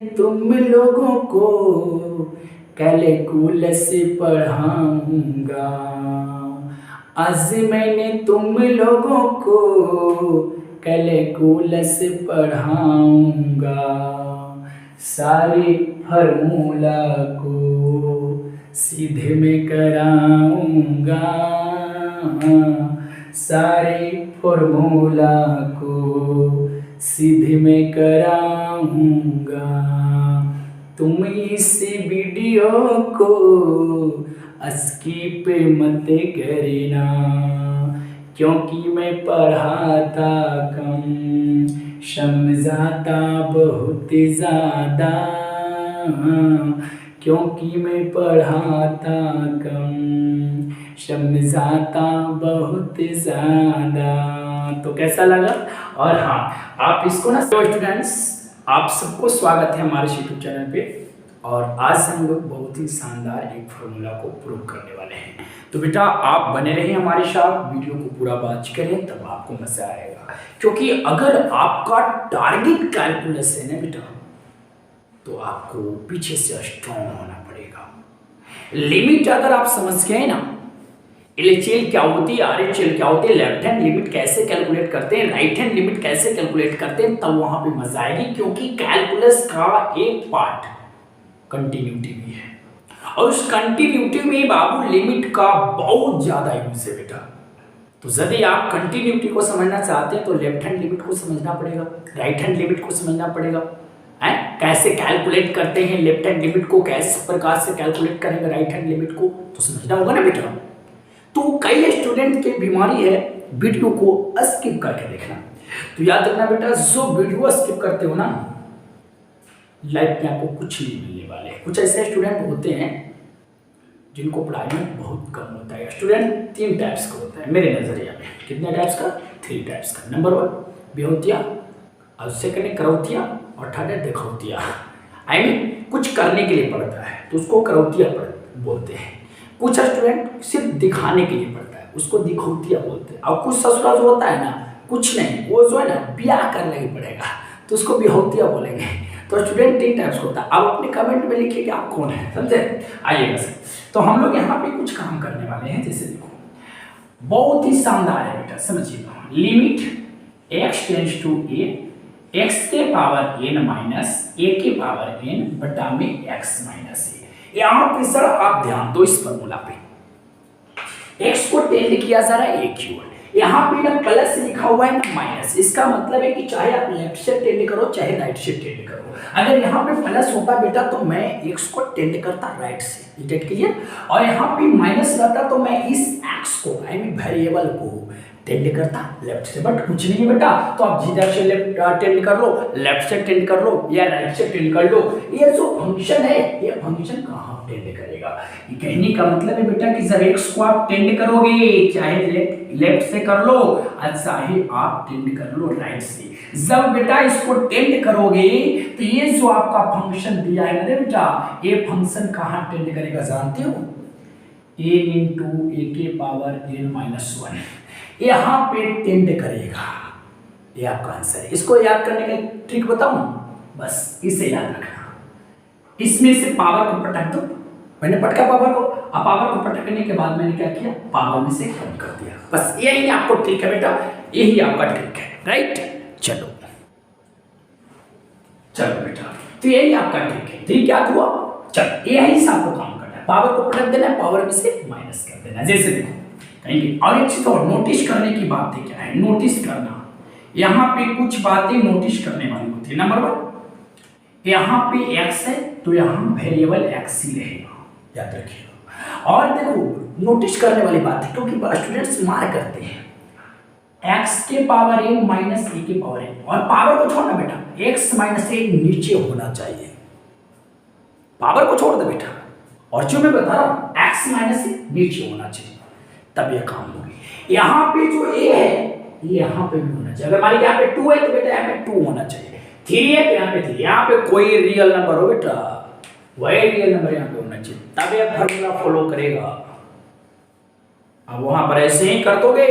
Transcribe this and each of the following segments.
तुम लोगों को कैलकुलस पढ़ाऊंगा। आज मैंने तुम लोगों को कैलकुलस पढ़ाऊंगा। सारे फॉर्मूला को सीधे में कराऊंगा। सारे फॉर्मूला को सीधे में कराऊंगा। तुम इस वीडियो को स्किप मत करना, क्योंकि मैं पढ़ाता कम समझाता बहुत ज़्यादा। क्योंकि मैं पढ़ाता कम समझाता बहुत ज़्यादा। तो कैसा लगा? और हाँ, आप इसको ना स्टूडेंट्स, आप सबको स्वागत है हमारे यूट्यूब चैनल पे। और आज हम लोग बहुत ही शानदार एक फॉर्मूला को प्रूव करने वाले हैं। तो बेटा आप बने रहिए हमारे साथ, वीडियो को पूरा वॉच करें, तब आपको मजा आएगा। क्योंकि अगर आपका टारगेट कैलकुलस है ना बेटा, तो आपको पीछे से स्ट्रॉन्ग होना पड़ेगा। लिमिट अगर आप समझ गए ना, एलएचएल क्या होती है, आरएचएल क्या होती है, लेफ्ट हैंड लिमिट कैसे कैलकुलेट करते हैं, राइट हैंड लिमिट कैसे कैलकुलेट करते हैं, तब वहां पे मजा आएगी। क्योंकि कैलकुलस का एक पार्ट कंटिन्यूटी भी है, और उस कंटिन्यूटी में बाबू लिमिट का बहुत ज्यादा यूज है बेटा। तो यदि आप कंटिन्यूटी को समझना चाहते हैं तो लेफ्ट हैंड लिमिट को समझना पड़ेगा, राइट हैंड लिमिट को समझना पड़ेगा। है कैसे कैलकुलेट करते हैं लेफ्ट हैंड लिमिट को, कैसे प्रकार से कैलकुलेट करेंगे राइट हैंड लिमिट को, तो समझना होगा ना बेटा। तो कई स्टूडेंट की बीमारी है वीडियो को स्किप करके देखना। तो याद रखना बेटा, जो वीडियो स्किप करते हो ना, लाइफ में आपको कुछ नहीं मिलने वाले हैं। कुछ ऐसे स्टूडेंट होते हैं जिनको पढ़ाई में बहुत कम होता है। स्टूडेंट तीन टाइप्स का होता है मेरे नजरिया में। कितने टाइप्स का? 3 टाइप्स का। नंबर 1 बेहोतिया, और सेकंड करौतिया, और थर्ड है देखौतिया। आई मीन कुछ करने के लिए पढ़ता है तो उसको करौतिया बोलते हैं। कुछ स्टूडेंट सिर्फ दिखाने के लिए पढ़ता है, उसको दिखौतिया बोलते हैं। और कुछ ससुरा जो होता है ना, कुछ नहीं, वो जो है ना ब्याह करने ही पड़ेगा, तो उसको बिहौतिया बोलेंगे। तो स्टूडेंट 3 टाइप्स का होता है। आप अपने कमेंट में लिखिए कि आप कौन है, समझे? आइएगा सर। तो हम लोग यहाँ पे कुछ काम करने वाले हैं। जैसे देखो, बहुत ही शानदार है बेटा, समझिएगा। Limit x tends to a, x के पावर n माइनस a के पावर n बटा में x माइनस a। यहाँ पे सर आप ध्यान दो इस फॉर्मूला पे, x को टेंड किया जा रहा है a की ओर, यहाँ पे ना प्लस लिखा हुआ है ना माइनस। इसका मतलब है कि चाहे आप लेफ्ट से टेंड करो चाहे राइट से टेंड करो। अगर यहाँ पे प्लस होता बेटा तो मैं x को टेंड करता राइट से, गेट क्लियर। और यहाँ पे माइनस रहता तो मैं इस x को, आई मीन वेरिएबल को टेंड करता लेफ्ट से। बट कुछ नहीं बेटा, तो आप जिधर से लेफ्ट टेंड कर लो, लेफ्ट से टेंड कर लो या राइट से टेंड कर लो। ये जो फंक्शन है, ये फंक्शन कहाँ टेंड करेगा? ये कहने का मतलब है बेटा कि जब x को आप टेंड करोगे चाहे लेफ्ट से कर लो और चाहे आप टेंड कर लो राइट से। जब बेटा इसको टेंड करोगे तो ये जो आपका फंक्शन दिया है ना बेटा, ये फंक्शन कहाँ टेंड करेगा जानते हो? a इंटू ए के पावर n माइनस 1 यहाँ पे टेंड करेगा। ये आपका आंसर है। इसको याद करने का ट्रिक बताऊं, बस इसे याद रखना। इसमें से पावर को पटक दो, मैंने पटका पावर को, अब पावर को पटकने के बाद मैंने क्या किया, पावर में से कम कर दिया। बस यही आपको ट्रिक है बेटा, यही आपका ट्रिक है, राइट? चलो चलो बेटा, तो यही आपका ट्रिक है। ठीक क्या हुआ? चलो यही से आपको काम करना है, पावर को पटक देना है, पावर में से माइनस कर देना। जैसे देखो कहेंगे, और एक चीज और नोटिस करने की बात है, क्या है नोटिस करना। यहाँ पे कुछ बातें नोटिस करने वाली होती है। नंबर 1, यहाँ पे x है तो यहाँ वेरिएबल x ही रहेगा, याद रखिएगा। और देखो नोटिस करने वाली बात है, क्योंकि स्टूडेंट्स मार करते हैं x के पावर n माइनस a के पावर n, और पावर को छोड़ना बेटा, x माइनस a नीचे होना चाहिए। पावर को छोड़ दे बेटा, और जो मैं बता रहा हूँ x माइनस a नीचे होना चाहिए, तब यह काम होगी। यहाँ पे जो a है ये यहाँ पे भी होना चाहिए। अगर मान लीजिए यहाँ पे 2 है तो बेटा यहाँ पे 2 होना चाहिए। 3 है तो यहाँ पे 3। यहाँ पे कोई रियल नंबर हो बेटा, वही रियल नंबर यहाँ पे होना चाहिए, तब यह फॉर्मूला फॉलो करेगा। अब वहां पर ऐसे ही कर दोगे,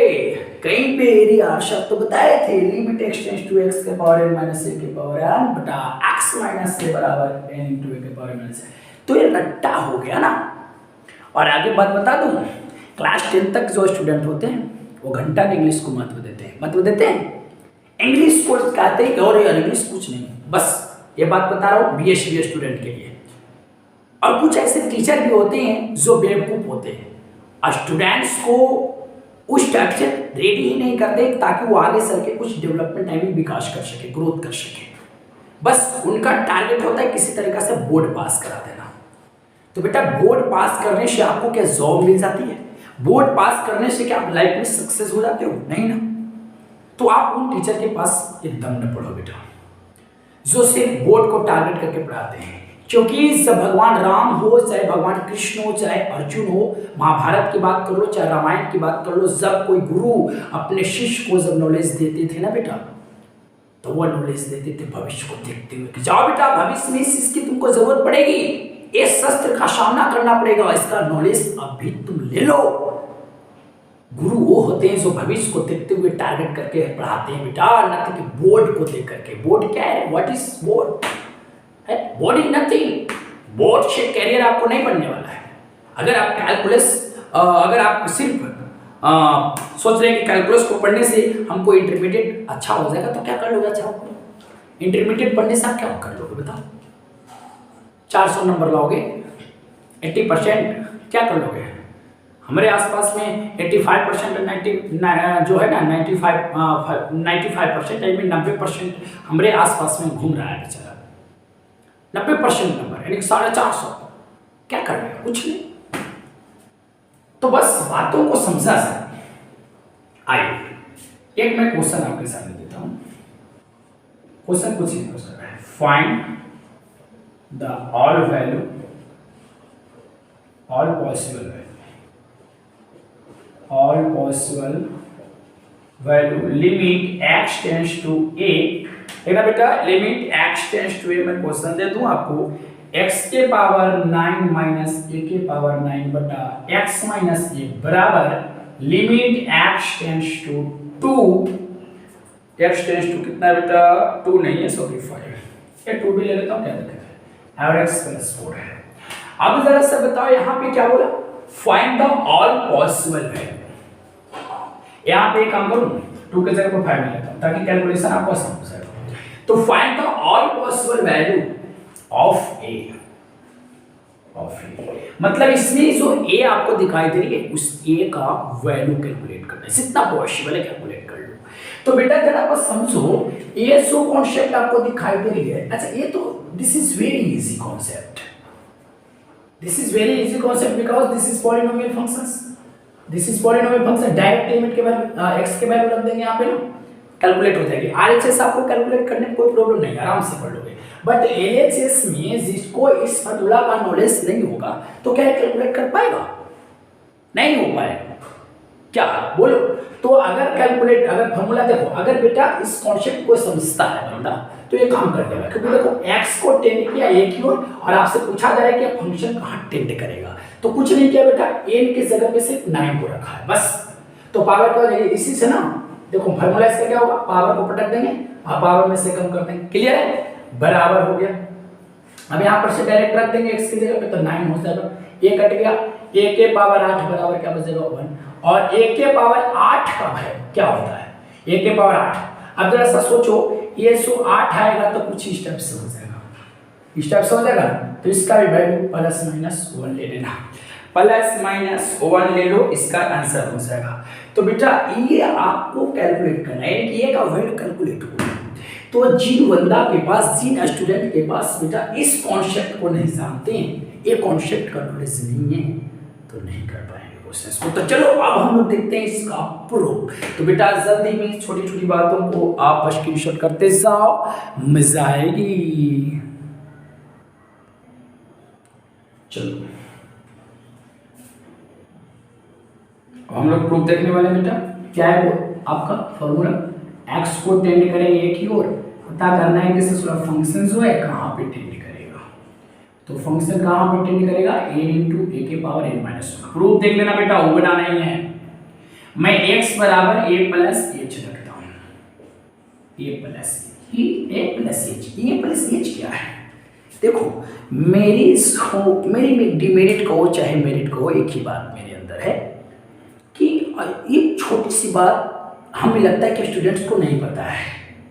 कहीं पे एरिया शब्द तो बताए थे, limit x tends to x के पावर n माइनस a के पावर n बटा x माइनस a बराबर n इंटू a के पावर माइनस a। तो ये रट्टा हो गया ना। और आगे बात बता दूं, क्लास 10 तक जो स्टूडेंट होते हैं वो घंटा के इंग्लिश को महत्व देते हैं, महत्व देते हैं इंग्लिश को, कहते हैं और यार इंग्लिश कुछ नहीं, बस ये बात बता रहा हूँ BSc स्टूडेंट के लिए। और कुछ ऐसे टीचर भी होते हैं जो बेवकूफ होते हैं, स्टूडेंट्स को उस टाइप से रेडी ही नहीं करते ताकि वो आगे चल के कुछ डेवलपमेंट टाइम विकास कर सके, ग्रोथ कर सके। बस उनका टारगेट होता है किसी तरीका से बोर्ड पास करा देना। तो बेटा बोर्ड पास करने से आपको क्या जॉब मिल जाती है? बोर्ड पास करने से क्या आप लाइफ में सक्सेस हो जाते हो? नहीं ना। तो आप उन टीचर के पास एकदम न पढ़ो बेटा जो सिर्फ बोर्ड को टारगेट करके पढ़ाते हैं, क्योंकि जब भगवान राम हो, चाहे भगवान कृष्ण हो, चाहे अर्जुन हो, महाभारत की बात कर लो, चाहे रामायण की बात कर लो, जब कोई गुरु अपने शिष्य को जब नॉलेज देते थे ना बेटा, तो वो नॉलेज देते थे भविष्य को देखते हुए कि जाओ बेटा भविष्य में इस चीज की तुमको जरूरत पड़ेगी, इस शस्त्र का सामना करना पड़ेगा, इसका नॉलेज अभी तुम ले लो। गुरु वो होते हैं जो भविष्य को देखते हुए टारगेट करके पढ़ाते हैं बेटा, न कि बोर्ड को देख करके। बोर्ड क्या है? What is board? Board is nothing. Board से कैरियर आपको नहीं बनने वाला है। अगर आप कैलकुलस, अगर आप सिर्फ सोच रहे हैं कि कैलकुलस को पढ़ने से हमको इंटरमीडिएट अच्छा हो जाएगा, तो क्या कर लोगे? अच्छा होगा इंटरमीडिएट पढ़ने से आप क्या कर लोगे बताओ? 400 नंबर लाओगे, 80%, क्या कर लोगे? हमारे आसपास में 85% जो है ना 95% यानी 90% हमारे आसपास में घूम रहा है बेचारा। 90% नंबर यानी 450, क्या कर रहे हैं? कुछ नहीं। तो बस बातों को समझा सके। आइए एक मैं क्वेश्चन आपके सामने देता हूं। क्वेश्चन कुछ ही क्वेश्चन है, find the all value, all possible value, all possible value limit x tends to a। देखना बेटा, limit x tends to a मैं क्वेश्चन दे दूं आपको, x के पावर 9 माइनस a के पावर 9 बटा x माइनस a बराबर limit x tends to 2। x tends to कितना बेटा? 2 नहीं है, सॉरी 5। ये 2 भी ले लेता हूं, क्या दिक्कत है? और x प्लस 4 है। अब जरा से बताओ यहाँ पे क्या बोला? Find the all possible value. यहाँ पे एक काम करूं, 2 के जगह पर 5 ले लेता हूं ताकि कैलकुलेशन आपको आसान हो जाए। तो find the all possible value of A, मतलब इसमें जो ए आपको दिखाई दे रही है उस ए का वैल्यू कैलकुलेट करना है, जितना पॉसिबल है कैलकुलेट कर लो। तो बेटा जरा बस समझो, ये जो कॉन्सेप्ट आपको दिखाई दे रही है, अच्छा ये तो this is very easy concept, this is very easy concept because this is polynomial functions, this is polynomial function. Direct limit के वैल्यू x के वैल्यू रख देंगे यहाँ पे ना, कैलकुलेट हो जाएगी। RHS आपको कैलकुलेट करने में कोई प्रॉब्लम नहीं, आराम से कर लोगे। बट LHS में जिसको इस फॉर्मूला का नॉलेज नहीं होगा तो क्या कैलकुलेट कर पाएगा? नहीं हो पाएगा। क्या बोलो? तो अगर कैलकुलेट, अगर फॉर्मूला देखो, अगर बेटा इस कॉन्सेप्ट को समझता है बंदा तो ये काम कर देगा, क्योंकि देखो x को टेंड किया a की ओर और आपसे पूछा जा रहा है कि फंक्शन कहाँ टेंड करेगा, तो कुछ नहीं किया बेटा, n की जगह पे सिर्फ 9 को रखा है बस। तो पावर क्या हो जाएगी? इसी से ना देखो फॉर्मूला इसका क्या होगा, पावर को पटक देंगे और पावर में से कम कर देंगे, क्लियर है? बराबर हो गया। अब यहाँ पर से डायरेक्ट रख देंगे x की जगह पे तो 9 हो जाएगा, ये कट गया, a के पावर 8 बराबर क्या बचेगा? 1। और a के पावर 8 का है क्या होता है? a के पावर 8। अब जरा सा सोचो, ये 8 आएगा तो कुछ स्टेप से हो जाएगा, स्टेप से हो जाएगा, तो इसका भी वैल्यू प्लस माइनस 1 ले लेना, प्लस माइनस 1 ले लो, इसका आंसर हो जाएगा। तो बेटा ये आपको कैलकुलेट करना है, ये का वैल्यू कैलकुलेट होगा। तो जिन बंदा के पास, जिन स्टूडेंट के पास बेटा इस कॉन्सेप्ट को नहीं जानते हैं, ये कॉन्सेप्ट का नॉलेज नहीं है, तो नहीं कर पाएंगे क्वेश्चंस को। तो चलो अब हम लोग देखते हैं इसका प्रूफ। तो बेटा जल्दी में छोटी छोटी बातों को आप स्क्रीनशॉट करते जाओ, मजा आएगी। चलो हम लोग प्रूफ देखने वाले बेटा, क्या है वो आपका फॉर्मूला, x को टेंड करेंगे एक ही ओर, पता करना है कि फंक्शन जो है कहाँ पे टेंड करेगा। तो फंक्शन कहाँ पे टेंड करेगा? a इंटू ए के पावर n माइनस 1। प्रूफ देख लेना बेटा, उगना नहीं है, मैं x बराबर a प्लस एच रखता हूँ, a प्लस एच क्या है? देखो मेरी डिमेरिट कहो चाहे मेरिट कहो, एक ही बात मेरे अंदर है कि ये छोटी सी बात हमें लगता है कि स्टूडेंट्स को नहीं पता है,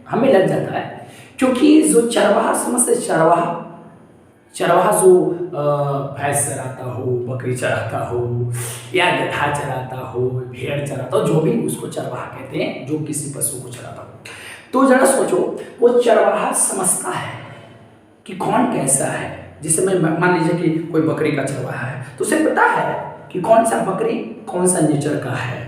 हमें लग जाता है क्योंकि जो चरवाहा समझते, चरवाहा जो भैंस चराता हो, बकरी चराता हो या गधा चराता हो, भेड़ चराता हो, जो भी उसको चरवाहा कहते हैं, जो किसी पशु को चराता हो। तो जरा सोचो वो चरवाहा समझता है कि कौन कैसा है। जैसे मैं मान लीजिए कि कोई बकरी का चरवाहा है तो उसे पता है कि कौन सा बकरी कौन सा नेचर का है,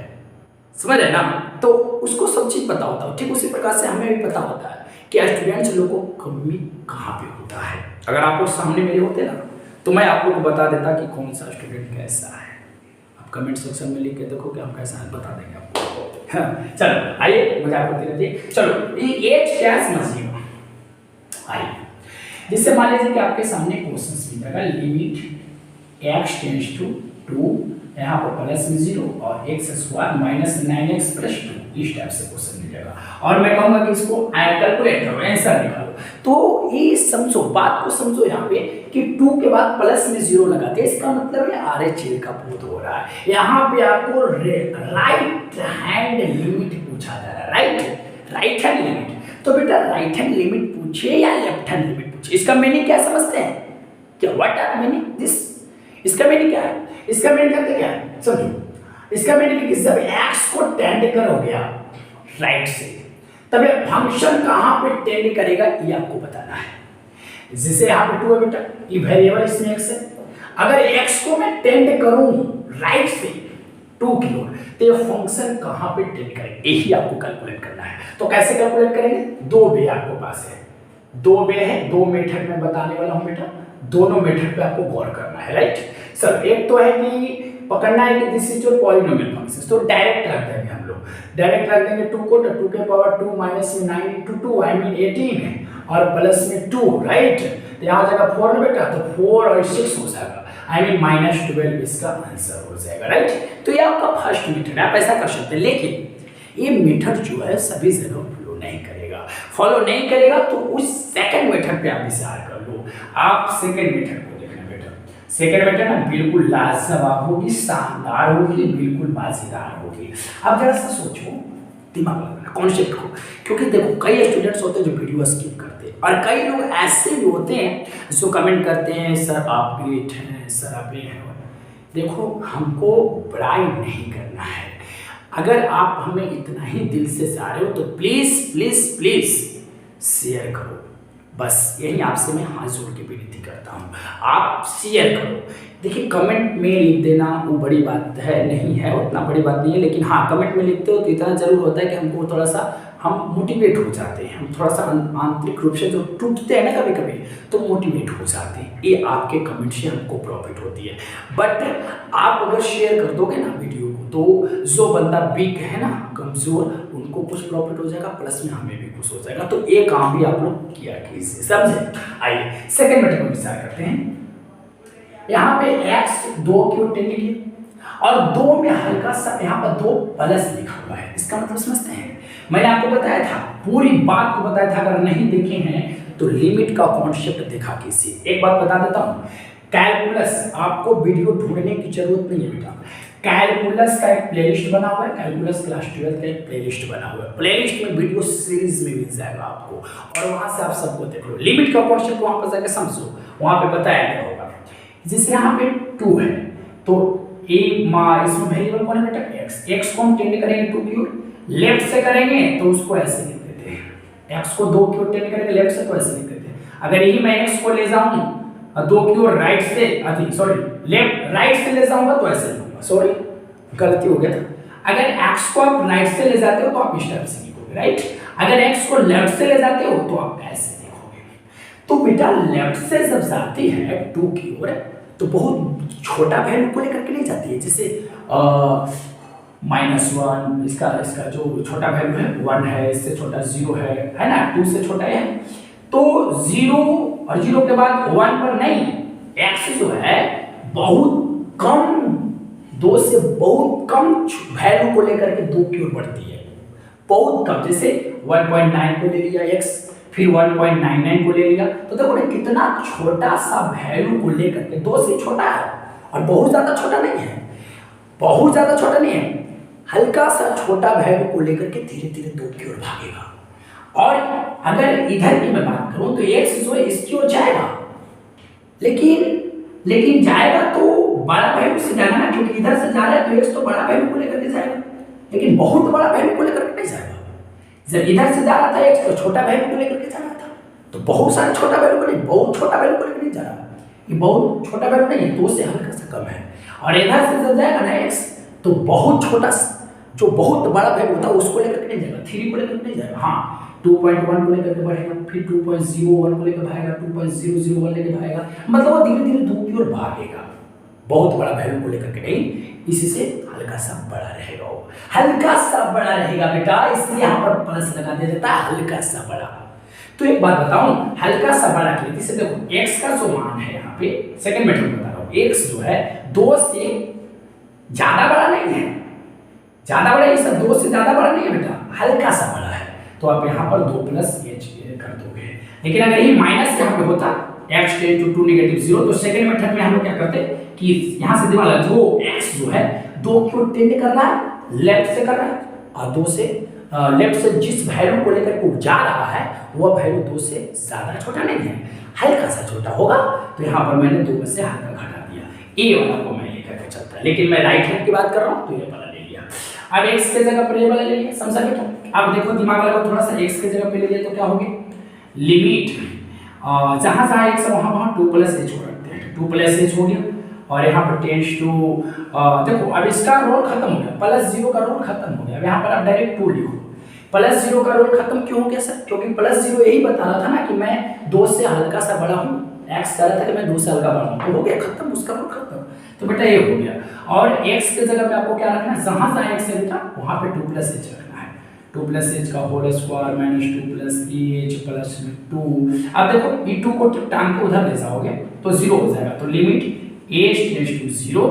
समझ रहे ना? तो उसको सब चीज़ पता होता है। ठीक उसी प्रकार से हमें भी पता होता है कि स्टूडेंट्स लोगों को कमी कहाँ पे होता है। अगर आप लोग सामने मेरे होते ना तो मैं आप लोग को बता देता कि कौन सा स्टूडेंट कैसा है। आप कमेंट सेक्शन में लिख के देखो कि हम कैसा है, बता देंगे आपको। हाँ, चलो आइए मजाक होती रहती है। चलो ये एच क्या समझिए। आइए जिससे मान लीजिए कि आपके सामने क्वेश्चन मिलेगा, लिमिट x टेंड्स टू 2, यहाँ पर प्लस में 0 और x square minus 9x plus 2, इस टाइप से क्वेश्चन मिलेगा। और मैं कहूँगा कि इसको कैलकुलेट करो, आंसर निकालो। तो ये समझो, बात को समझो यहाँ पे कि 2 के बाद प्लस में 0 लगाते हैं, इसका मतलब है RH का बोध हो रहा है। यहाँ पे आपको राइट हैंड लिमिट पूछा जा रहा है, राइट हैंड लिमिट। तो बेटा राइट हैंड लिमिट पूछे या लेफ्ट हैंड लिमिट पूछे, इसका मीनिंग क्या समझते हैं? क्या व्हाट आर मीनिंग दिस? इसका मीनिंग क्या है? इसका मीनिंग कहते क्या है, समझो। इसका मीनिंग कि जब x को टेंड करोगे आप राइट से, तब ये फंक्शन कहाँ पे टेंड करेगा ये आपको बताना है। जैसे यहाँ पे 2 है बेटा, ये वेरिएबल इसमें x है। अगर x को मैं टेंड करूं राइट से 2 की ओर तो ये फंक्शन कहाँ पे टेंड करेगा, यही आपको कैलकुलेट करना है। तो कैसे कैलकुलेट करेंगे? 2 वे आपके पास है, 2 वे है, 2 मेथड में बताने वाला हूं बेटा, दोनों मेथड पे आपको गौर करना है, राइट सर। एक तो है कि पकड़ना है कि this is your polynomial function, तो डायरेक्ट रख देंगे हम लोग, डायरेक्ट रख देंगे 2 को, तो 2 के पावर 2 माइनस में 9 into 2 आई मीन 18 और प्लस में 2, राइट। तो यहाँ जगह 4 में बेटा तो 4 और 6 हो जाएगा, आई मीन -12 इसका आंसर हो जाएगा, राइट। तो ये आपका फर्स्ट मेथड है, आप ऐसा कर सकते हैं। लेकिन ये मेथड जो है सभी जगह फॉलो नहीं करेगा तो उस सेकंड मेथड पे आप विचार कर लो। आप सेकंड मेथड को देखना बेटा, सेकंड मेथड ना बिल्कुल लाजवाब होगी, शानदार होगी, बिल्कुल मजेदार होगी। अब जरा सा सोचो, दिमाग लगाना कॉन्सेप्ट को, क्योंकि देखो कई स्टूडेंट्स होते हैं जो वीडियो स्किप करते हैं और कई लोग ऐसे भी होते हैं जो कमेंट करते हैं सर आप ग्रेट हैं, सर आप ये हैं। देखो हमको बुराई नहीं करना है, अगर आप हमें इतना ही दिल से चाह रहे हो तो प्लीज प्लीज प्लीज शेयर करो, बस यही आपसे मैं हाथ जोड़ के विनती करता हूँ, आप शेयर करो। देखिए कमेंट में लिख देना वो बड़ी बात है नहीं है, उतना बड़ी बात नहीं है, लेकिन हाँ कमेंट में लिखते हो तो इतना जरूर होता है कि हमको थोड़ा सा हम मोटिवेट हो जाते हैं, हम थोड़ा सा आंतरिक रूप से जो टूटते हैं ना कभी कभी तो मोटिवेट हो जाते हैं, ये आपके कमेंट से हमको प्रॉफिट होती है। बट आप अगर शेयर कर दोगे ना वीडियो को तो जो बंदा वीक है ना, कमजोर, उनको कुछ प्रॉफिट हो जाएगा, प्लस में हमें भी कुछ हो जाएगा। तो ये काम भी आप लोग किया कीजिए, समझे। आइए सेकंड मेथड में विचार करते हैं। यहाँ पे x 2 की ओर टेंड किया और 2 में हल्का सा यहाँ पर 2 प्लस लिखा हुआ है, इसका मतलब समझते हैं। मैंने आपको बताया था, पूरी बात को बताया था, अगर नहीं देखे हैं तो लिमिट का कॉन्सेप्ट देखा कीजिए। एक बात बता देता हूँ, कैलकुलस आपको वीडियो ढूंढने की जरूरत नहीं है बेटा, कैलकुलस का एक प्लेलिस्ट बना हुआ है, कैलकुलस क्लास 12 का एक प्लेलिस्ट बना हुआ है, प्लेलिस्ट में वीडियो सीरीज में मिल जाएगा आपको और वहां से आप सबको देख लो। लिमिट का कॉन्सेप्ट वहां पर जाकर समझो, वहां पे बताया गया होगा। जैसे यहाँ पे 2 है तो इसमें वेरिएबल कौन है बेटा, x को हम टेंड करेंगे 2 की ओर, लेफ्ट से करेंगे तो उसको ऐसे लिख देते हैं, x को 2 की ओर टेंड करेंगे लेफ्ट से तो ऐसे लिख देते हैं। अगर यही मैं x को ले जाऊं 2 की ओर राइट से, लेफ्ट राइट से ले जाऊंगा तो ऐसे लिखूंगा, सॉरी गलती हो गया था। अगर x को आप राइट से ले जाते हो तो आप इस टाइप से लिखोगे, राइट। अगर x को लेफ्ट से ले जाते हो तो आप ऐसे लिखोगे। तो बेटा लेफ्ट से जब जाती है 2 की ओर तो बहुत छोटा वैल्यू को लेकर के नहीं जाती है, जैसे -1, इसका जो छोटा वैल्यू है 1 है, इससे छोटा 0 है ना, 2 से छोटा है। तो 0 और 0 के बाद 1 पर नहीं, x जो है बहुत कम दो से बहुत कम वैल्यू को लेकर के दो की ओर बढ़ती है, बहुत कम। जैसे 1.9 को ले लिया x, फिर 1.99 को ले लिया, तो देखो ना कितना छोटा सा वैल्यू को लेकर के दो से छोटा है और बहुत ज्यादा छोटा नहीं है, बहुत ज्यादा छोटा नहीं है, हल्का सा छोटा वैल्यू को लेकर के धीरे धीरे दो की ओर भागेगा। और अगर इधर की मैं बात करूं तो x जो है इसकी ओर जाएगा, लेकिन जाएगा तो बड़ा वैल्यू से जाएगा ना, क्योंकि इधर से जा रहा है तो x तो बड़ा वैल्यू को लेकर के जाएगा, लेकिन बहुत बड़ा वैल्यू को लेकर के नहीं जाएगा। जब इधर से जा रहा था x तो छोटा वैल्यू को लेकर के जा रहा था, तो बहुत सारा छोटा वैल्यू को नहीं, बहुत छोटा वैल्यू को लेकर नहीं जा रहा, ये बहुत छोटा वैल्यू नहीं है, दो से हल्का सा कम है। और इधर से जब जाएगा ना x तो बहुत छोटा, जो बहुत बड़ा वैल्यू होता है उसको लेकर के नहीं जाएगा, 3 को लेकर के नहीं जाएगा, हाँ 2.1 को लेकर के बढ़ेगा, फिर 2.01 को लेकर भागेगा, 2.001 लेकर भागेगा, मतलब वो धीरे धीरे दो की ओर भागेगा, बहुत बड़ा वैल्यू को लेकर के नहीं, इससे हल्का सा बड़ा रहेगा, वो हल्का सा बड़ा रहेगा बेटा, इसलिए यहाँ पर प्लस लगा दिया जाता है, हल्का सा बड़ा। तो एक बात बताऊं, हल्का सा बड़ा के लिए जैसे देखो x का जो मान है यहाँ पे सेकंड मेथड बता रहा हूँ, x जो है 2 से ज्यादा बड़ा नहीं है, ज्यादा बड़ा, ये सब 2 से ज्यादा बड़ा नहीं है बेटा, हल्का सा बड़ा है, तो आप यहाँ पर 2 प्लस h कर दोगे। लेकिन अगर ये माइनस यहाँ पे होता x टेंड टू -0, तो सेकंड मेथड में हम लोग क्या करते कि यहाँ से दिमाग लगा, जो x जो है 2 की ओर टेंड कर रहा है, लेफ्ट से कर रहा है, और 2 से लेफ्ट से जिस वैल्यू को लेकर के जा रहा है वह वैल्यू 2 से ज्यादा छोटा नहीं है, हल्का सा छोटा होगा, तो यहाँ पर मैंने 2 में से हल्का घटा दिया, ए वाला को मैं लेकर के चलता है, लेकिन मैं राइट हैंड की बात कर रहा हूँ तो ये वाला ले लिया। अब x के जगह पर ये वाला ले लिया, समझा बेटा? अब देखो दिमाग लगाओ थोड़ा सा, x के जगह पे ले लिया तो क्या हो गया, लिमिट जहां जहां x है वहां 2 प्लस h को रखते हैं, 2 प्लस h हो गया, और यहाँ पर टेंड्स टू देखो अब इसका रोल खत्म हो गया, +0 का रोल खत्म हो गया, अब यहाँ पर आप डायरेक्ट 2 लिखो। +0 का रोल खत्म क्यों हो गया सर? क्योंकि +0 यही बता रहा था ना कि मैं 2 से हल्का सा बड़ा हूँ, x कह रहा था कि मैं 2 से हल्का बड़ा हूँ, तो हो गया खत्म, उसका रोल खत्म, तो बेटा ये हो गया। और x के जगह पे आपको क्या रखना है, जहां जहां x है बेटा वहां पे 2 प्लस h रखना है, 2 प्लस h का whole square minus 2 plus h plus 2। अब देखो ये 2 को टांग के उधर ले जाओगे तो 0 हो जाएगा, तो लिमिट h टेंड्स टू 0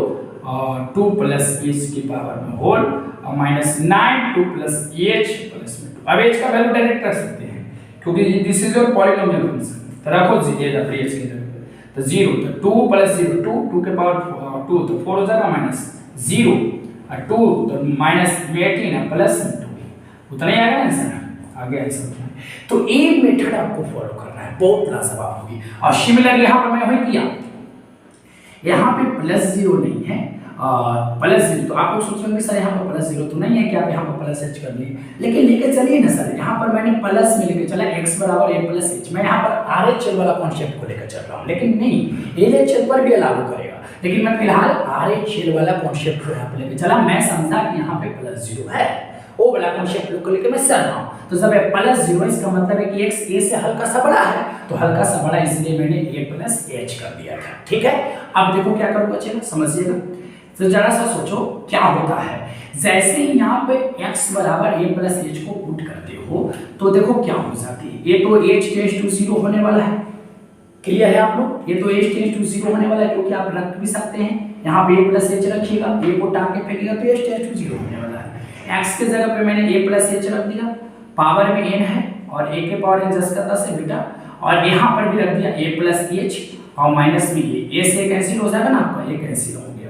और 2 प्लस h की पावर में होल और माइनस 9 2 प्लस h प्लस 2। अब h का वैल्यू डायरेक्ट रख सकते हैं क्योंकि this is your polynomial function, तो रखो h की जगह पे, तो 0, तो 2 प्लस 0 2 के पावर 2 तो 4 हो जाएगा, माइनस 0 और 2 तो माइनस 18 है प्लस 2, उतना ही आएगा ना आंसर, आगे ऐसा होता है। तो ये मेथड आपको फॉलो करना है, बहुत लाजवाब होगी। और सिमिलरली यहाँ पर मैं वही किया, यहाँ पे +0 नहीं है +0, तो आप लोग सोचेंगे सर यहाँ पर +0 तो नहीं है कि आप यहाँ पर प्लस h कर लिए, लेकिन लेके चलिए ना सर, यहाँ पर मैंने प्लस में लेके चला x बराबर a प्लस h, मैं यहाँ पर RHL वाला कॉन्सेप्ट को लेकर चल रहा हूँ, लेकिन नहीं LHL पर भी लागू करेगा, लेकिन मैं फिलहाल RHL वाला कॉन्सेप्ट को यहाँ पर लेकर चला, मैं समझा कि यहाँ पे +0 है, वो वाला कॉन्सेप्ट को लेकर मैं चल रहा हूँ। तो जब +0 इसका मतलब है कि x a से हल्का सा बड़ा है, तो हल्का सा बड़ा इसलिए मैंने a प्लस h कर दिया था, ठीक है। अब देखो क्या करूँगा, चलो समझिएगा, तो जरा सा सोचो क्या होता है, जैसे ही यहाँ पे x बराबर a प्लस h को पुट करते हो तो देखो क्या हो जाती है, ये तो h टेंड्स टू 0 होने वाला है, क्लियर है आप लोग, ये तो h टेंड्स टू 0 होने वाला है, क्योंकि आप रख भी सकते हैं, यहाँ पे a प्लस h रखिएगा, a को टांग के फेंकिएगा तो h टेंड्स टू 0 होने वाला है। x के जगह पे मैंने a प्लस h रख दिया, पावर में n है और a के पावर n जस्ट का 10 है बेटा, और यहाँ पर भी रख दिया a प्लस h और माइनस भी a से कैंसिल हो जाएगा ना आपका, a कैंसिल हो गया,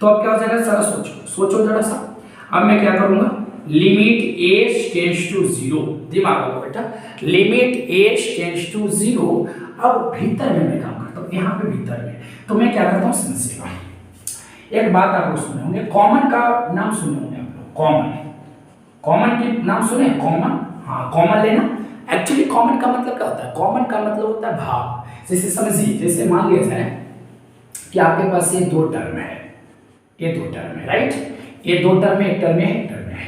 तो अब क्या हो जाएगा जरा सोचो जरा सा। अब मैं क्या करूंगा, लिमिट h टेंड्स टू 0, दिमाग लगाओ बेटा, लिमिट h टेंड्स टू 0। अब भीतर में मैं काम करता हूँ, यहाँ पे भीतर में, तो मैं क्या करता हूँ समझिएगा, एक बात आप लोग सुने होंगे, कॉमन का नाम सुने होंगे आप लोग, कॉमन के नाम सुने, कॉमन, हाँ कॉमन लेना। एक्चुअली कॉमन का मतलब क्या होता है, कॉमन का मतलब होता है भाग। जैसे समझिए, जैसे मान लिया जाए कि आपके पास ये 2 टर्म है, ये 2 टर्म है, राइट, ये 2 टर्म है, एक टर्म है, एक टर्म है।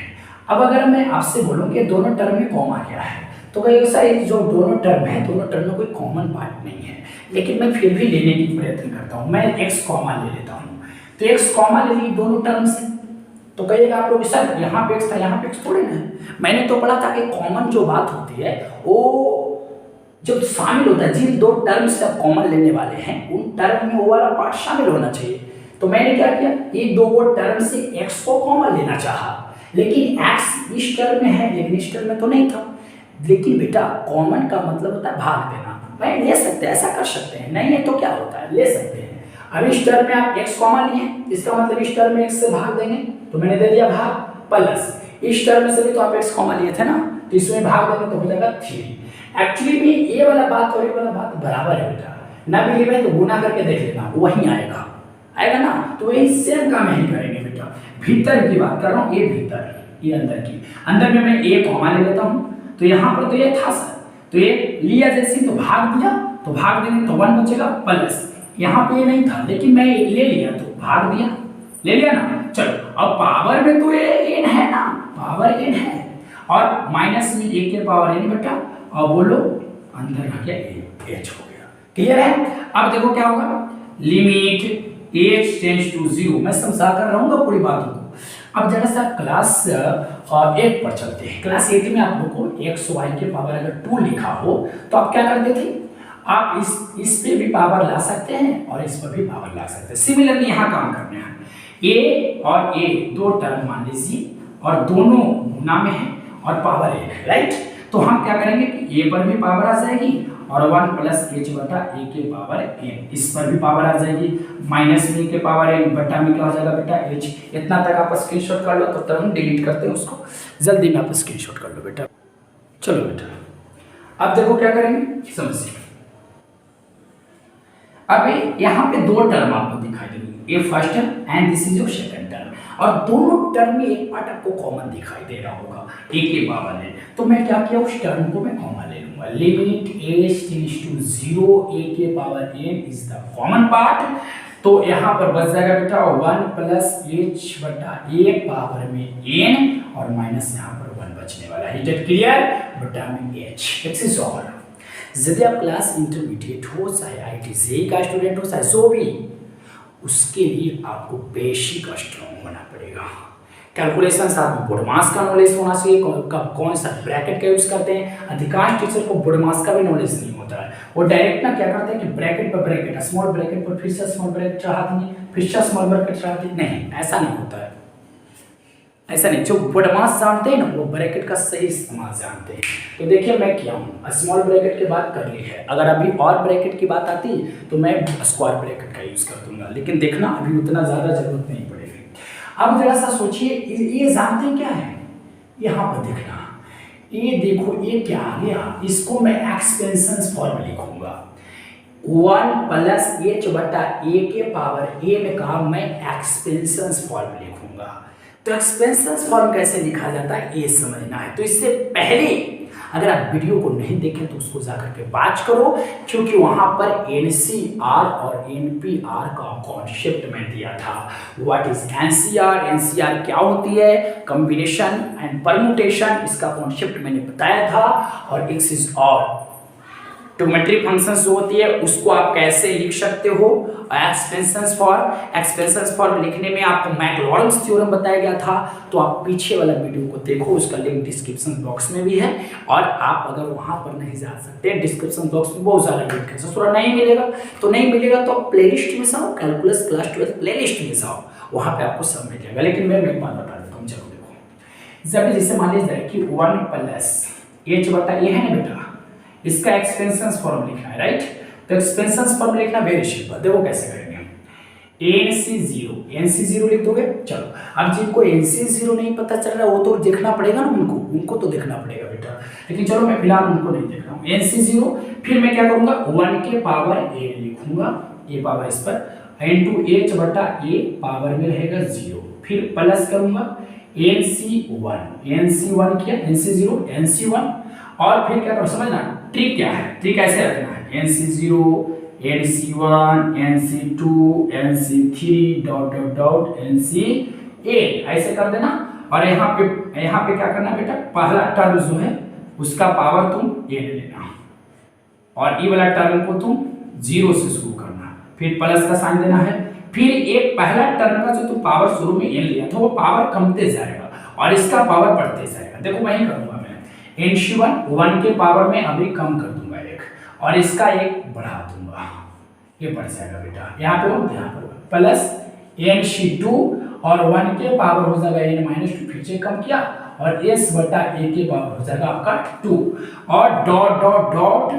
अब अगर मैं आपसे बोलूं कि दोनों टर्म में कॉमा क्या है, तो कई सारे जो दोनों टर्म है, दोनों टर्म में कोई कॉमन पार्ट नहीं है, लेकिन मैं फिर भी लेने की प्रयत्न करता हूँ, मैं x कॉमा ले लेता हूँ, तो x कॉमा ले ली दोनों टर्म से, तो कहिएगा आप लोग सर यहाँ पे x था, यहाँ पे x थोड़े ना, मैंने तो पढ़ा था कि कॉमन जो बात होती है वो जब शामिल होता है, जिन 2 टर्म से आप कॉमन लेने वाले हैं उन टर्म में वो वाला पार्ट शामिल होना चाहिए, तो मैंने क्या किया, ये दो टर्म से x को कॉमन लेना चाहा, लेकिन x इस टर्म में है लेकिन इस टर्म में तो नहीं था। लेकिन बेटा कॉमन का मतलब होता है भाग देना, मैं ले सकते हैं, ऐसा कर सकते हैं, नहीं है तो क्या होता है, ले सकते हैं। अब इस टर्म में आप x कॉमन लिए, इसका मतलब इस टर्म में x से भाग देंगे, तो मैंने दे दिया भाग, प्लस इस टर्म में से भी तो आप x कॉमन लिए थे ना, तो इसमें भाग देंगे तो हो जाएगा 3। एक्चुअली में ये वाला बात और ये वाला बात बराबर है बेटा, ना बिलीव है तो गुना करके देख लेना, वही आएगा, आएगा ना। तो यही सेम काम यही करेंगे बेटा। भीतर की बात कर रहा हूँ, ये भीतर, ये अंदर की, अंदर में मैं a कॉमन ले लेता हूँ, तो यहाँ पर तो ये था सर, तो ये लिया जैसे तो भाग दिया, तो भाग देंगे तो 1 बचेगा, प्लस यहाँ पे ये नहीं था लेकिन मैं ले लिया तो भाग दिया, ले लिया ना। चलो अब पावर में तो ये n है ना, पावर n है, और माइनस में a के पावर n बेटा, और बोलो अंदर आ गया h हो गया। क्लियर है? अब देखो क्या होगा, लिमिट h टेंड्स टू 0, मैं समझा कर रहूंगा पूरी बातों को। अब जरा सा क्लास 8 पर चलते हैं। क्लास 8 में आप लोग को x y के पावर अगर 2 लिखा हो तो आप क्या करते थे, आप इस पे भी पावर ला सकते हैं और इस पर भी पावर ला सकते हैं। सिमिलरली यहाँ काम करना है, a और a दो टर्म मान लीजिए और दोनों गुना में है और पावर n है, राइट। तो हम क्या करेंगे कि a पर भी पावर आ जाएगी और 1 प्लस h बटा a के पावर n, इस पर भी पावर आ जाएगी, माइनस में के पावर n बटा में क्या हो जाएगा बेटा h। इतना तक आप स्क्रीनशॉट कर लो, तब तक हम डिलीट करते हैं उसको, जल्दी में आप स्क्रीनशॉट कर लो बेटा। चलो बेटा अब देखो क्या करेंगे, समझिए। अब यहाँ पे दो टर्म आपको दिखाई देंगे, ये first term and this is your second term, और दोनों टर्म में एक पार्ट आपको कॉमन दिखाई दे रहा होगा, a के पावर है, तो मैं क्या किया उस टर्म को मैं कॉमन ले लूंगा। Limit h tends to 0, a के power n is the common part, तो यहाँ पर बच जाएगा बेटा 1 प्लस h बटा a पावर में n, और माइनस यहाँ पर 1 बचने वाला है। Is it clear? बटा में h। This is all. यदि आप क्लास इंटरमीडिएट हो, चाहे आईटी जेईई का स्टूडेंट हो, चाहे जो भी, उसके लिए आपको बेसिक स्ट्रॉन्ग होना पड़ेगा। कैलकुलेशन साथ में बोडमास का नॉलेज होना चाहिए, कब कौन सा ब्रैकेट का यूज करते हैं। अधिकांश टीचर को बोडमास का भी नॉलेज नहीं होता है, वो डायरेक्ट ना क्या करते हैं कि ब्रैकेट पर ब्रैकेट, स्मॉल ब्रैकेट पर फिर से स्मॉल ब्रैकेट चढ़ा देंगे, फिर से स्मॉल ब्रैकेट चढ़ा देंगे। नहीं, ऐसा नहीं होता है, ऐसा नहीं। जो बोडमास जानते हैं ना वो ब्रैकेट का सही इस्तेमाल जानते हैं। तो देखिए मैं क्या हूँ, स्मॉल ब्रैकेट की बात कर ली है, अगर अभी और ब्रैकेट की बात आती तो मैं स्क्वायर ब्रैकेट का यूज कर दूंगा, लेकिन देखना अभी उतना ज्यादा जरूरत नहीं पड़ेगी। अब जरा सा सोचिए, ये जानते हैं क्या है, यहाँ पर देखना, ये देखो ये क्या आ गया, इसको मैं एक्सपेंशन फॉर्म लिखूंगा, 1 प्लस h बटा a के पावर n का मैं एक्सपेंशन फॉर्म लिखूंगा। तो एक्सपेंशन फॉर्म कैसे लिखा जाता है ये समझना है, तो इससे पहले अगर आप वीडियो को नहीं देखें तो उसको जाकर के वॉच करो, क्योंकि वहां पर एनसीआर और एनपीआर का कॉन्सेप्ट में दिया था। व्हाट इज एनसीआर, एनसीआर क्या होती है, कॉम्बिनेशन एंड परम्यूटेशन, इसका कॉन्सेप्ट मैंने बताया था। और एक्स इज और ट्रिग्नोमेट्रिक फंक्शंस जो होती है उसको आप कैसे लिख सकते हो, एक्सपेंशन फॉर्म लिखने में आपको मैक्लॉरेंस थ्योरम बताया गया था, तो आप पीछे वाला वीडियो को देखो, उसका लिंक डिस्क्रिप्शन बॉक्स में भी है। और आप अगर वहां पर नहीं जा सकते, डिस्क्रिप्शन बॉक्स में बहुत सारा लिंक है, थोड़ा नहीं मिलेगा तो नहीं मिलेगा, तो आप प्लेलिस्ट में जाओ, कैलकुलस क्लास 12 प्लेलिस्ट में जाओ, वहां पे आपको सब मिल जाएगा। लेकिन मैं एक बात बता देता हूँ, चलो देखो, जब जैसे मान लीजिए कि 1 प्लस h बटा ये है ना बेटा, इसका एक्सपेंशन फॉर्म लिखना है, राइट। तो एक्सपेंशन फॉर्म लिखना वेरी सिंपल, देखो कैसे करेंगे हम, NC0 लिख दोगे। चलो अब जिनको NC0 नहीं पता चल रहा वो तो देखना पड़ेगा ना, उनको तो देखना पड़ेगा बेटा, लेकिन चलो मैं फिलहाल उनको नहीं देख रहा हूँ। NC0 फिर मैं क्या करूंगा, 1 के पावर n लिखूंगा, ये पावर इस पर इनटू h बटा a पावर में रहेगा 0, फिर प्लस करूंगा NC1 किया, NC0 NC1, और फिर क्या करो समझना, ट्रिक क्या है, ट्रिक ऐसे रखना है, NC0 NC1 NC2 NC3 dot dot dot NC8 ऐसे कर देना। और यहाँ पे क्या करना बेटा, पहला टर्म जो है उसका पावर तुम n लेना, और ये वाला टर्म को तुम 0 से शुरू करना, फिर प्लस का साइन देना है, फिर एक पहला टर्म का जो तुम पावर शुरू में n लिया था वो पावर कमते जाएगा और इसका पावर बढ़ते जाएगा। देखो मैं ही करूंगा, मैं NC1 1 के पावर में अभी कम कर दूंगा एक, और इसका एक बढ़ा दूंगा, ये बढ़ जाएगा बेटा, यहाँ पे प्लस एन सी टू और 1 के पावर हो जाएगा एन माइनस टू, फिर से कम किया और एस बटा ए के पावर हो जाएगा आपका 2 और dot dot dot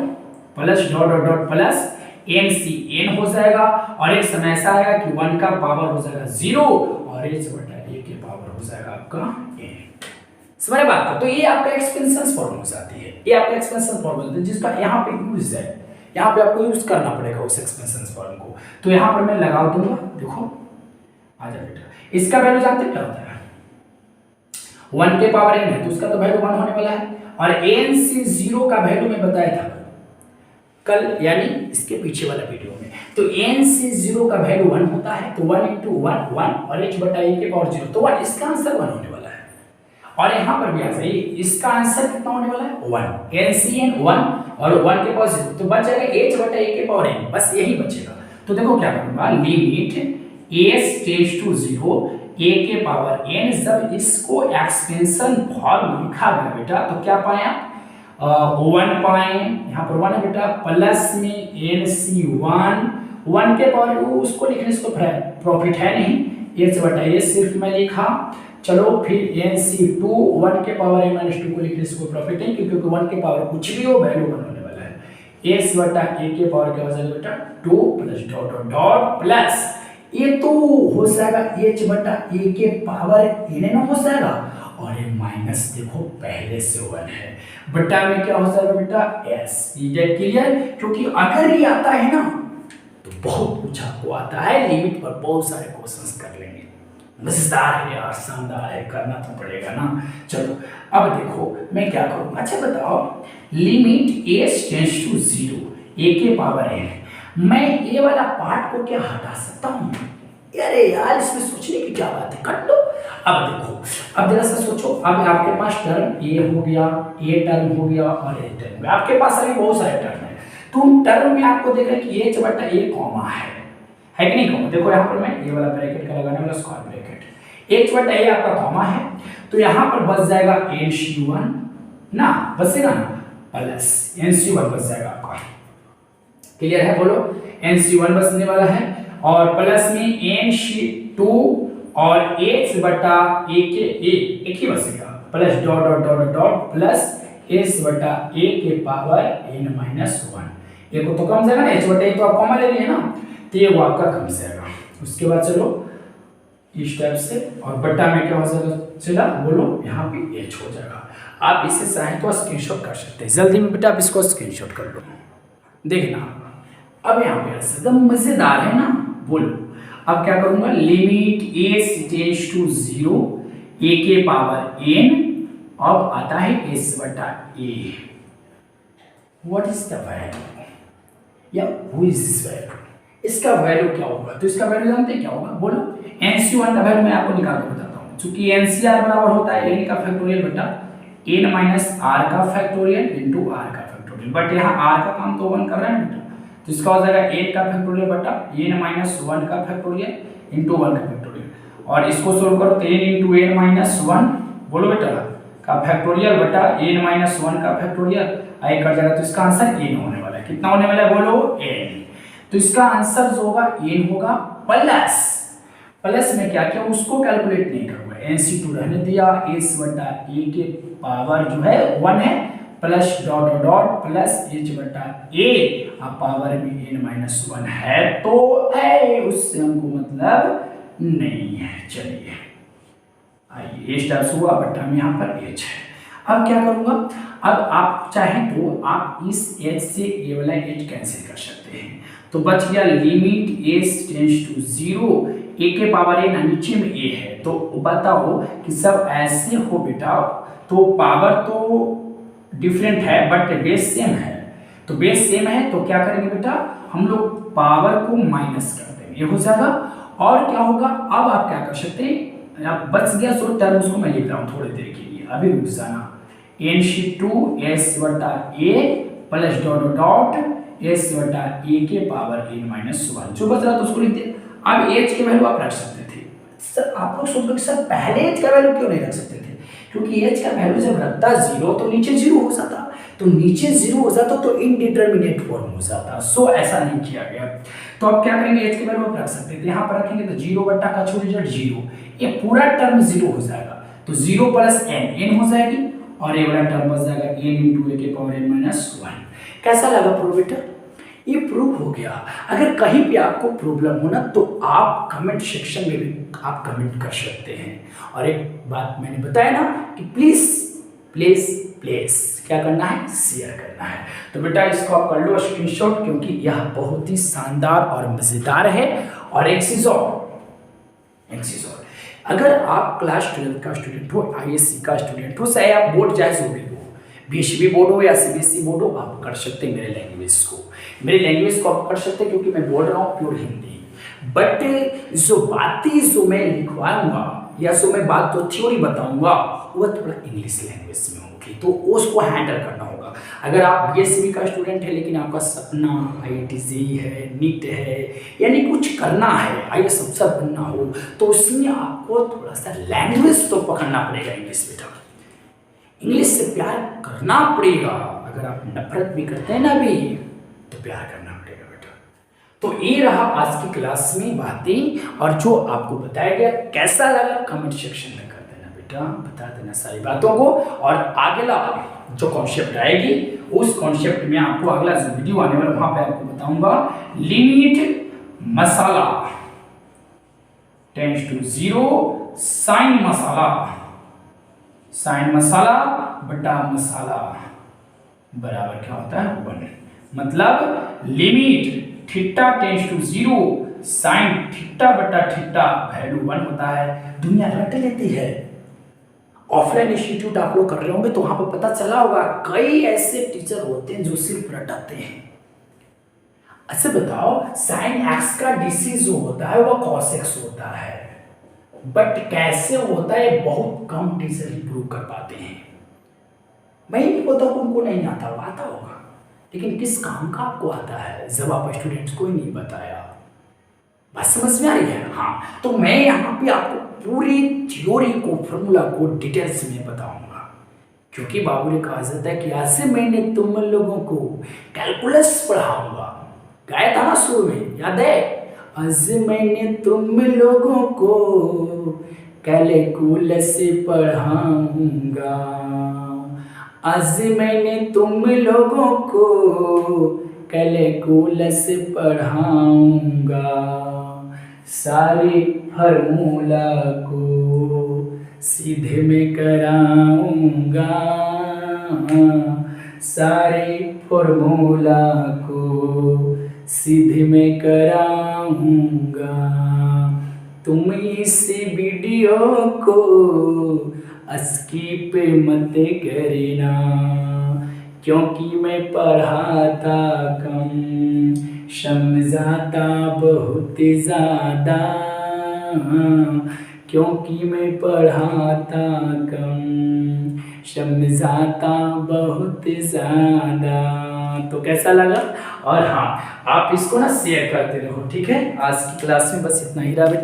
plus dot dot dot plus n c n हो जाएगा और एक समय ऐसा आएगा कि 1 का पावर हो जाएगा 0 और एच बटा ए के पावर हो जाएगा आपका एन। समझ बात का? तो ये आपका एक्सपेंशन फॉर्मूला आती है, ये आपका एक्सपेंशन फॉर्मूला है जिसका यहाँ पे यूज है, यहाँ पे आपको यूज करना पड़ेगा उस एक्सपेंशन फॉर्म को। तो यहाँ पर मैं लगा दूंगा, देखो आ जा बेटा, इसका वैल्यू जानते क्या होता है 1 के पावर n है तो उसका तो वैल्यू 1 होने वाला है और n से 0 का वैल्यू मैं बताया था कल, यानी इसके पीछे वाला वीडियो में। तो n से 0 का वैल्यू 1 होता है तो 1 into 1 1 और h बटा a के पावर 0 तो 1, इसका आंसर 1 होने वाला है। और यहाँ पर भी आ जाइए, इसका आंसर कितना होने वाला है 1, n से n 1 और 1 के पावर 0 तो बच जाएगा h बटा a के पावर n, बस यही बचेगा। तो देखो क्या करूंगा, limit s tends to 0 a के पावर n, जब इसको एक्सपेंशन फॉर्म लिखा गया बेटा तो क्या पाया 1 पाए, यहाँ पर 1 है बेटा, प्लस में nc1 के पावर उसको लिखने से प्रॉफिट है नहीं, h बटा a सिर्फ मैं लिखा। चलो फिर nc2 1 के पावर n माइनस 2 को लिखने से कोई प्रॉफिट नहीं क्योंकि 1 के पावर कुछ भी हो वैल्यू 1 होने वाला है। s बटा a के पावर क्या हो जाएगा बेटा 2 plus dot dot dot plus ये तो हो जाएगा h बटा a के पावर n ना हो जाएगा और ये माइनस देखो पहले से 1 है, बटा में क्या हो जाएगा बेटा s। ये क्लियर? क्योंकि अगर ये आता है ना तो बहुत कुछ आपको आता है, लिमिट पर बहुत सारे क्वेश्चंस कर लेंगे, मजेदार है यार, शानदार है, करना तो पड़ेगा ना। चलो अब देखो मैं क्या करूँ, अच्छा बताओ limit s tends to 0 a के पावर n, मैं ये वाला पार्ट को क्या हटा सकता हूँ? अरे यार इसमें सोचने की क्या बात है, काट दो। अब देखो, अब जरा सा सोचो, अब आपके पास टर्म a हो गया, a टर्म हो गया और a टर्म, आपके पास अभी बहुत सारे टर्म है, तो उन टर्म में आपको देख रहे हैं कि h बटा a कॉमा है कि नहीं कॉमा? देखो यहाँ पर मैं ये वाला ब्रैकेट का लगाने वाला स्क्वायर ब्रैकेट, h बटा a आपका कॉमा है तो यहाँ पर बच जाएगा nc1 ना, बचेगा ना, प्लस nc1 बच जाएगा आपका। क्लियर है? बोलो nc1 बचने वाला है और प्लस में nc2 और h बटा a के a एक ही बचेगा plus dot dot dot dot plus s बटा a के पावर n माइनस 1, ये को तो कम जाएगा ना, h बटा a तो आप कॉमन ले लिए ना तो ये वो आपका कम जाएगा। उसके बाद चलो इस टाइप से और बटा में क्या हो जाएगा, चला बोलो यहाँ पे h हो जाएगा। आप इसे चाहें तो स्क्रीनशॉट कर सकते हैं, जल्दी में बेटा आप इसको स्क्रीनशॉट कर लो, देखना अब यहाँ पे एकदम मजेदार है ना। बोलो अब क्या करूंगा, limit s tends to 0 a के पावर n, अब आता है s बटा a, what is the value या हु इज दिस वैल्यू, इसका वैल्यू क्या होगा? तो इसका वैल्यू जानते हैं क्या होगा, बोलो nc1 का वैल्यू मैं आपको निकाल के बताता हूँ, क्योंकि ncr बराबर होता है n का फैक्टोरियल बटा n माइनस r का फैक्टोरियल इंटू r का फैक्टोरियल, बट यहाँ r का काम तो 1 कर रहा है ना बेटा, तो इसका हो जाएगा n का फैक्टोरियल बटा n माइनस 1 का फैक्टोरियल इंटू 1 का फैक्टोरियल, और इसको सोल्व करो तो n इंटू n माइनस 1 बोलो बेटा का फैक्टोरियल बटा n माइनस 1 का फैक्टोरियल आई कर जाएगा, तो इसका आंसर n होने वाला है। कितना होने वाला है बोलो n, तो इसका आंसर जो होगा n होगा प्लस, प्लस में क्या किया उसको कैलकुलेट नहीं करूंगा, nc2 रहने दिया, s बटा a के पावर जो है 1 है plus dot dot plus h बटा a अब पावर में n माइनस 1 है तो उससे हमको मतलब नहीं है। चलिए आइए h टाइप्स हुआ बटा में यहाँ पर h है। अब क्या करूंगा, अब आप चाहें तो आप इस h से ये वाला h कैंसिल कर सकते हैं, तो बच गया limit s tends to 0 a के पावर n, नीचे में a है, तो बताओ कि सब ऐसे हो बेटा तो पावर तो डिफरेंट है बट बेस सेम है, तो बेस सेम है तो क्या करेंगे बेटा हम लोग पावर को माइनस कर देंगे, ये हो जाएगा। और क्या होगा, अब आप क्या कर सकते हैं, आप बच गया सो टर्म उसको मैं लिख रहा हूँ थोड़ी देर के लिए, अभी रुक जाना, nc2 s बटा a plus dot dot s बटा a के पावर n माइनस 1, जो बच रहा था उसको लिख दे। अब h की वैल्यू आप रख सकते थे, सर आप लोग सोच लो कि सर पहले h का वैल्यू क्यों नहीं रख सकते थे, क्योंकि h का वैल्यू जब रखता 0 तो नीचे 0 हो जाता, तो नीचे 0 हो जाता तो इनडिटर्मिनेट फॉर्म हो जाता। सो ऐसा नहीं किया गया। तो अब क्या करेंगे, एच की वैल्यू आप रख सकते थे, यहाँ पर रखेंगे तो 0 बट्टा का छोड़ रिजल्ट 0, ये पूरा टर्म 0 हो जाएगा। तो 0 प्लस n हो जाएगी और ये वाला टर्म बच जाएगा n इंटू ए के पावर n माइनस 1। कैसा लगा प्रूफ बेटा? ये प्रूफ हो गया। अगर कहीं भी आपको प्रॉब्लम हो ना तो आप कमेंट सेक्शन में भी आप कमेंट कर सकते हैं। और एक बात मैंने बताया ना कि प्लीज प्लीज प्लीज क्या करना है, शेयर करना है। तो बेटा इसको आप कर लो स्क्रीनशॉट, क्योंकि यह बहुत ही शानदार और मजेदार है। और एक चीज और, अगर आप क्लास 12 का स्टूडेंट हो, आईएससी का स्टूडेंट हो, चाहे आप बोर्ड चाहे जो भी हो, बीएससी बोर्ड हो या सीबीएसई बोर्ड हो, आप कर सकते हैं मेरे लैंग्वेज को आप कर सकते हैं, क्योंकि मैं बोल रहा हूँ प्योर हिंदी। बट जो बातें जो मैं लिखवाऊंगा या जो मैं बात तो थ्योरी बताऊंगा वो थोड़ा इंग्लिश लैंग्वेज में होगी, तो उसको हैंडल करना होगा। अगर आप बीएससी का स्टूडेंट है लेकिन आपका सपना आईआईटी जेईई है, नीट है, यानी कुछ करना है, आईएएस अफसर बनना हो, तो उसमें आपको थोड़ा सा लैंग्वेज तो पकड़ना पड़ेगा इंग्लिश। बेटा इंग्लिश से प्यार करना पड़ेगा। अगर आप नफरत भी करते हैं ना अभी, तो प्यार करना पड़ेगा बेटा। तो ये रहा आज की क्लास में बातें, और जो आपको बताया गया कैसा लगा कमेंट सेक्शन में कर देना बेटा, बता देना सारी बातों को। और अगला जो कॉन्सेप्ट आएगी उस कॉन्सेप्ट में आपको अगला जो वीडियो आने वाला वहां पे आपको बताऊंगा लिमिट मसाला टेंड्स टू 0 साइन मसाला बटा मसाला बराबर क्या होता है 1। मतलब limit theta tends to 0 sine theta बटा थीटा वैल्यू 1 होता है। दुनिया रट लेती है। ऑफलाइन इंस्टीट्यूट आप लोग कर रहे होंगे तो वहां पर पता चला होगा कई ऐसे टीचर होते हैं जो सिर्फ रटाते हैं। अच्छा बताओ, साइन एक्स का डीसी जो होता है वो कॉस एक्स होता है, बट कैसे होता है बहुत कम टीचर ही प्रूव कर पाते हैं। मैं नहीं बोलता उनको नहीं आता, आता होगा, लेकिन किस काम का आपको आता है जब आप स्टूडेंट्स को ही नहीं बताया। बात समझ में आ रही है? हाँ, तो मैं यहाँ पे आपको पूरी थ्योरी को, फॉर्मूला को डिटेल्स में बताऊंगा, क्योंकि बाबू ने कहा जाता है कि आज से मैंने तुम लोगों को कैलकुलस पढ़ाऊंगा। गाया था ना शुरू में, याद है? आज मैंने तुम लोगों को कैलकुलस पढ़ाऊंगा, आज मैंने तुम लोगों को कैलकुलस पढ़ाऊंगा, सारे फॉर्मूला को सीधे में कराऊंगा, सारे फॉर्मूला को सीधे में कराऊंगा। तुम इस वीडियो को स्किप मत करना, क्योंकि मैं पढ़ाता कम समझाता बहुत ज़्यादा, क्योंकि मैं पढ़ाता कम समझाता बहुत ज़्यादा। तो कैसा लगा? और हाँ, आप इसको ना शेयर करते रहो, ठीक है? आज की क्लास में बस इतना ही रहा बेटा।